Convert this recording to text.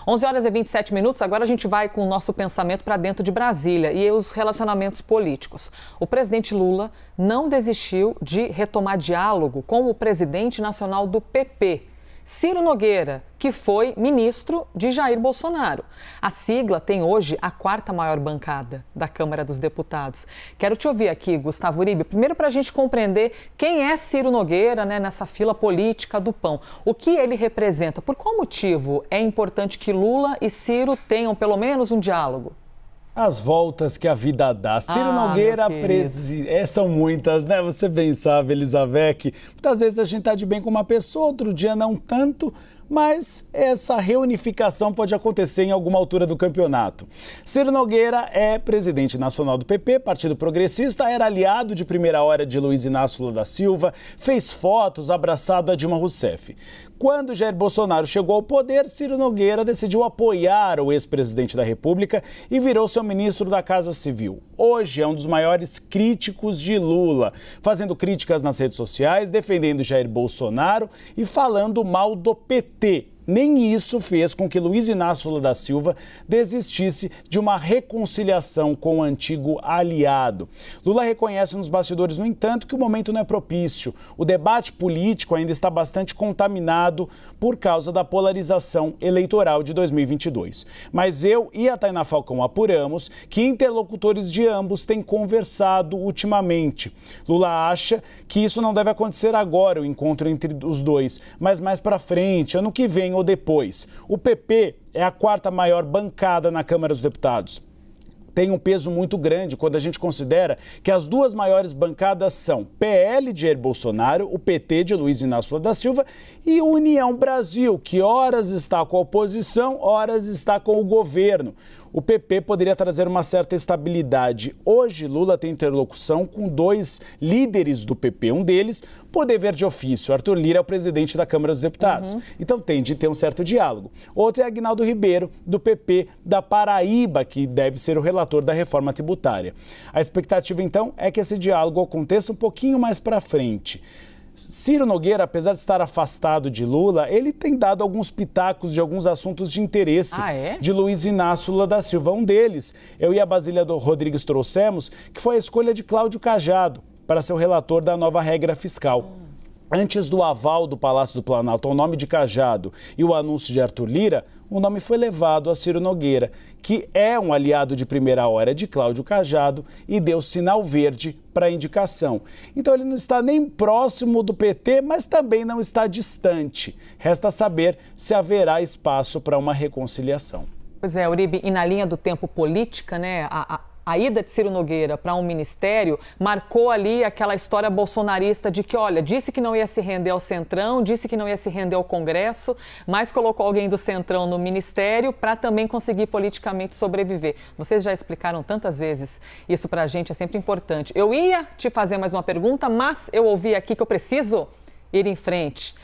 11 horas e 27 minutos, agora a gente vai com o nosso pensamento para dentro de Brasília e os relacionamentos políticos. O presidente Lula não desistiu de retomar diálogo com o presidente nacional do PP, Ciro Nogueira, que foi ministro de Jair Bolsonaro. A sigla tem hoje a quarta maior bancada da Câmara dos Deputados. Quero te ouvir aqui, Gustavo Uribe, primeiro para a gente compreender quem é Ciro Nogueira, nessa fila política do pão. O que ele representa? Por qual motivo é importante que Lula e Ciro tenham pelo menos um diálogo? As voltas que a vida dá. Ciro Nogueira, são muitas, né? Você bem sabe, Elizabeth, muitas vezes a gente tá de bem com uma pessoa, outro dia não tanto, mas essa reunificação pode acontecer em alguma altura do campeonato. Ciro Nogueira é presidente nacional do PP, Partido Progressista, era aliado de primeira hora de Luiz Inácio Lula da Silva, fez fotos abraçado a Dilma Rousseff. Quando Jair Bolsonaro chegou ao poder, Ciro Nogueira decidiu apoiar o ex-presidente da República e virou seu ministro da Casa Civil. Hoje é um dos maiores críticos de Lula, fazendo críticas nas redes sociais, defendendo Jair Bolsonaro e falando mal do PT. Nem isso fez com que Luiz Inácio Lula da Silva desistisse de uma reconciliação com o antigo aliado. Lula reconhece nos bastidores, no entanto, que o momento não é propício. O debate político ainda está bastante contaminado por causa da polarização eleitoral de 2022. Mas eu e a Tainá Falcão apuramos que interlocutores de ambos têm conversado ultimamente. Lula acha que isso não deve acontecer agora, o encontro entre os dois, mas mais para frente, ano que vem ou depois. O PP é a quarta maior bancada na Câmara dos Deputados. Tem um peso muito grande quando a gente considera que as duas maiores bancadas são PL de Jair Bolsonaro, o PT de Luiz Inácio Lula da Silva e União Brasil, que horas está com a oposição, horas está com o governo. O PP poderia trazer uma certa estabilidade. Hoje, Lula tem interlocução com dois líderes do PP. Um deles, por dever de ofício, Arthur Lira é o presidente da Câmara dos Deputados. Então tem de ter um certo diálogo. Outro é Aguinaldo Ribeiro, do PP da Paraíba, que deve ser o relator da reforma tributária. A expectativa, então, é que esse diálogo aconteça um pouquinho mais para frente. Ciro Nogueira, apesar de estar afastado de Lula, ele tem dado alguns pitacos de alguns assuntos de interesse de Luiz Inácio Lula da Silva. Um deles, eu e a Basília Rodrigues trouxemos, que foi a escolha de Cláudio Cajado para ser o relator da nova regra fiscal. Antes do aval do Palácio do Planalto ao nome de Cajado e o anúncio de Arthur Lira, o nome foi levado a Ciro Nogueira, que é um aliado de primeira hora de Cláudio Cajado e deu sinal verde para a indicação. Então ele não está nem próximo do PT, mas também não está distante. Resta saber se haverá espaço para uma reconciliação. Pois é, Uribe, e na linha do tempo política, a ida de Ciro Nogueira para um ministério marcou ali aquela história bolsonarista de que, olha, disse que não ia se render ao Centrão, disse que não ia se render ao Congresso, mas colocou alguém do Centrão no ministério para também conseguir politicamente sobreviver. Vocês já explicaram tantas vezes isso para a gente, é sempre importante. Eu ia te fazer mais uma pergunta, mas eu ouvi aqui que eu preciso ir em frente.